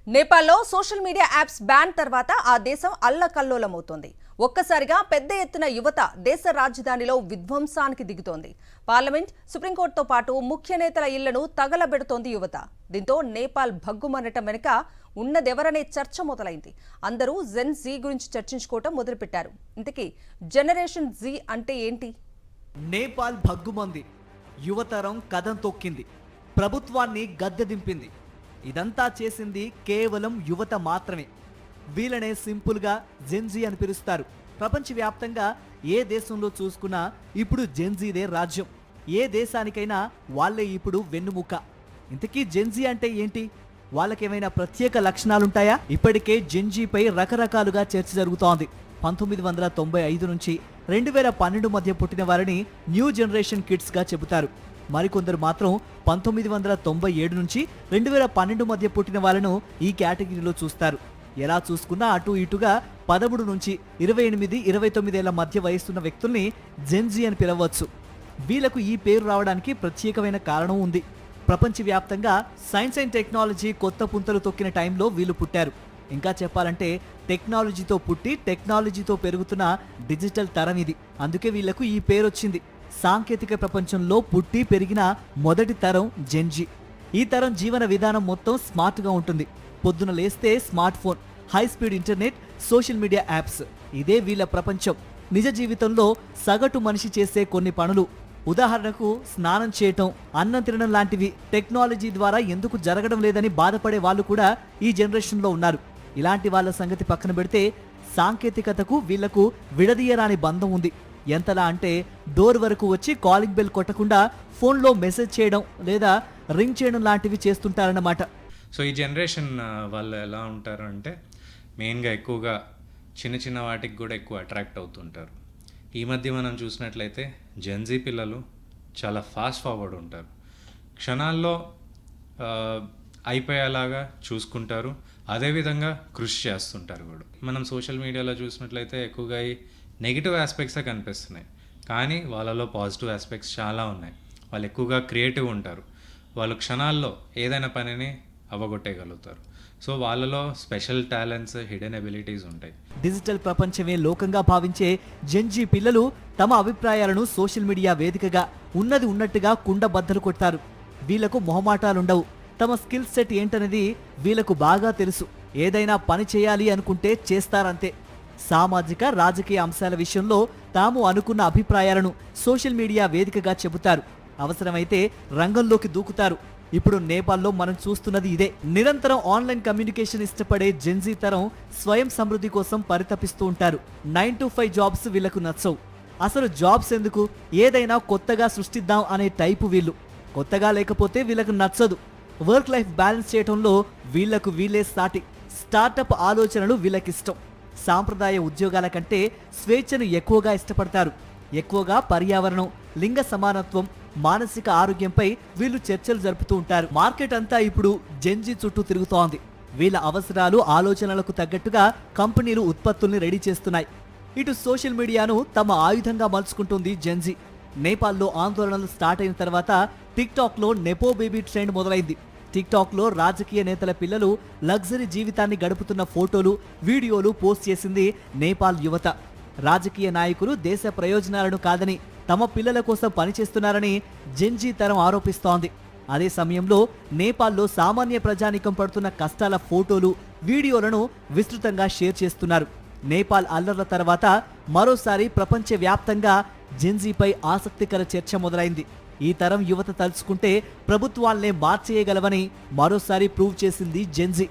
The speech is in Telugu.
నేపాల్లో సోషల్ మీడియా యాప్స్ బ్యాన్ తర్వాత ఆ దేశం అల్లకల్లోలమవుతోంది. ఒక్కసారిగా పెద్ద ఎత్తున యువత దేశ రాజధానిలో విధ్వంసానికి దిగుతోంది. పార్లమెంట్, సుప్రీంకోర్టుతో పాటు ముఖ్య నేతల ఇళ్లను తగలబెడుతోంది యువత. దీంతో నేపాల్ భగ్గుమనటం వెనుక ఉన్నదెవరనే చర్చ మొదలైంది. అందరూ జెన్ జీ గురించి చర్చించుకోవటం మొదలుపెట్టారు. ఇంతకీ జనరేషన్ జీ అంటే ఏంటి? నేపాల్ భగ్గుమంది, యువతరం కదం తొక్కింది, ప్రభుత్వాన్ని గద్దె దింపింది. ఇదంతా చేసింది కేవలం యువత మాత్రమే. వీళ్ళనే సింపుల్గా జెన్జీ అని పిలుస్తారు. ప్రపంచవ్యాప్తంగా ఏ దేశంలో చూసుకున్నా ఇప్పుడు జెన్జీదే రాజ్యం. ఏ దేశానికైనా వాళ్ళే ఇప్పుడు వెన్నుముక. ఇంతకీ జెన్జీ అంటే ఏంటి? వాళ్ళకేమైనా ప్రత్యేక లక్షణాలుంటాయా? ఇప్పటికే జెన్జీపై రకరకాలుగా చర్చ జరుగుతోంది. 1995 నుంచి 2012 మధ్య పుట్టిన వారిని న్యూ జనరేషన్ కిడ్స్గా చెబుతారు. మరికొందరు మాత్రం 1997 నుంచి 2012 మధ్య పుట్టిన వాళ్ళను ఈ కేటగిరీలో చూస్తారు. ఎలా చూసుకున్నా అటు ఇటుగా 13 నుంచి 28, 29 ఏళ్ల మధ్య వయసున్న వ్యక్తుల్ని జెన్జీ అని పిలవచ్చు. వీళ్లకు ఈ పేరు రావడానికి ప్రత్యేకమైన కారణం ఉంది. ప్రపంచవ్యాప్తంగా సైన్స్ అండ్ టెక్నాలజీ కొత్త పుంతలు తొక్కిన టైంలో వీళ్ళు పుట్టారు. ఇంకా చెప్పాలంటే టెక్నాలజీతో పుట్టి టెక్నాలజీతో పెరుగుతున్న డిజిటల్ తరం ఇది. అందుకే వీళ్లకు ఈ పేరు వచ్చింది. సాంకేతిక ప్రపంచంలో పుట్టి పెరిగిన మొదటి తరం జెన్జీ. ఈ తరం జీవన విధానం మొత్తం స్మార్ట్గా ఉంటుంది. పొద్దున లేస్తే smart phone, high speed internet, social media apps, ఇదే వీళ్ళ ప్రపంచం. నిజ జీవితంలో సగటు మనిషి చేసే కొన్ని పనులు, ఉదాహరణకు స్నానం చేయటం, అన్నం తినడం లాంటివి టెక్నాలజీ ద్వారా ఎందుకు జరగడం లేదని బాధపడే వాళ్ళు కూడా ఈ జనరేషన్లో ఉన్నారు. ఇలాంటి వాళ్ళ సంగతి పక్కన పెడితే సాంకేతికతకు వీళ్లకు విడదీయరాని బంధం ఉంది. ఎంతలా అంటే డోర్ వరకు వచ్చి కాలింగ్ బెల్ కొట్టకుండా ఫోన్లో మెసేజ్ చేయడం లేదా రింగ్ చేయడం లాంటివి చేస్తుంటారన్నమాట. సో ఈ జనరేషన్ వాళ్ళు ఎలా ఉంటారు అంటే మెయిన్గా ఎక్కువగా చిన్న చిన్న వాటికి కూడా ఎక్కువ అట్రాక్ట్ అవుతుంటారు. ఈ మధ్య మనం చూసినట్లయితే జెన్జీ పిల్లలు చాలా ఫాస్ట్ ఫార్వర్డ్ ఉంటారు. క్షణాల్లో అయిపోయేలాగా చూసుకుంటారు. అదేవిధంగా కృషి చేస్తుంటారు కూడా. మనం సోషల్ మీడియాలో చూసినట్లయితే ఎక్కువగా ఈ నెగిటివ్ ఆస్పెక్ట్సే కనిపిస్తున్నాయి, కానీ వాళ్ళలో పాజిటివ్ ఆస్పెక్ట్స్ చాలా ఉన్నాయి. వాళ్ళు ఎక్కువగా క్రియేటివ్ ఉంటారు. వాళ్ళు క్షణాల్లో ఏదైనా పనిని అవగొట్టేయగలుగుతారు. సో వాళ్ళలో స్పెషల్ టాలెంట్స్, హిడెన్ ఎబిలిటీస్ ఉంటాయి. డిజిటల్ ప్రపంచమే లోకంగా భావించే జెన్జీ పిల్లలు తమ అభిప్రాయాలను సోషల్ మీడియా వేదికగా ఉన్నది ఉన్నట్టుగా కుండ బద్దలు కొడతారు. వీళ్లకు మొహమాటాలుండవు. తమ స్కిల్ సెట్ ఏంటనేది వీళ్లకు బాగా తెలుసు. ఏదైనా పని చేయాలి అనుకుంటే చేస్తారంతే. సామాజిక, రాజకీయ అంశాల విషయంలో తాము అనుకున్న అభిప్రాయాలను సోషల్ మీడియా వేదికగా చెబుతారు. అవసరమైతే రంగంలోకి దూకుతారు. ఇప్పుడు నేపాల్లో మనం చూస్తున్నది ఇదే. నిరంతరం ఆన్లైన్ కమ్యూనికేషన్ ఇష్టపడే జెన్జీ తరం స్వయం సమృద్ధి కోసం పరితపిస్తూ ఉంటారు. 9 to 5 జాబ్స్ వీళ్లకు నచ్చవు. అసలు జాబ్స్ ఎందుకు, ఏదైనా కొత్తగా సృష్టిద్దాం అనే టైపు వీళ్ళు. కొత్తగా లేకపోతే వీళ్ళకు నచ్చదు. వర్క్ లైఫ్ బ్యాలెన్స్ చేయడంలో వీళ్లకు వీళ్ళే సాటి. స్టార్టప్ ఆలోచనలు వీళ్ళకిష్టం. సాంప్రదాయ ఉద్యోగాల కంటే స్వేచ్ఛను ఎక్కువగా ఇష్టపడతారు. ఎక్కువగా పర్యావరణం, లింగ సమానత్వం, మానసిక ఆరోగ్యంపై వీళ్ళు చర్చలు జరుపుతూ ఉంటారు. మార్కెట్ అంతా ఇప్పుడు జెన్జీ చుట్టూ తిరుగుతోంది. వీళ్ళ అవసరాలు, ఆలోచనలకు తగ్గట్టుగా కంపెనీలు ఉత్పత్తుల్ని రెడీ చేస్తున్నాయి. ఇటు సోషల్ మీడియాను తమ ఆయుధంగా మలుచుకుంటుంది జెన్జీ. నేపాల్లో ఆందోళనలు స్టార్ట్ అయిన తర్వాత టిక్టాక్లో నెపో బేబీ ట్రెండ్ మొదలైంది. టిక్టాక్లో రాజకీయ నేతల పిల్లలు లగ్జరీ జీవితాన్ని గడుపుతున్న ఫోటోలు, వీడియోలు పోస్ట్ చేసింది నేపాల్ యువత. రాజకీయ నాయకులు దేశ ప్రయోజనాలను కాదని తమ పిల్లల కోసం పనిచేస్తున్నారని జెన్జీ తరం ఆరోపిస్తోంది. అదే సమయంలో నేపాల్లో సామాన్య ప్రజానీకం పడుతున్న కష్టాల ఫోటోలు, వీడియోలను విస్తృతంగా షేర్ చేస్తున్నారు. నేపాల్ అల్లర్ల తర్వాత మరోసారి ప్రపంచవ్యాప్తంగా జెన్జీపై ఆసక్తికర చర్చ మొదలైంది. ఈ తరం యువత తలుచుకుంటే ప్రభుత్వాల్నే మార్చేయగలవని మరోసారి ప్రూవ్ చేసింది జెన్జీ.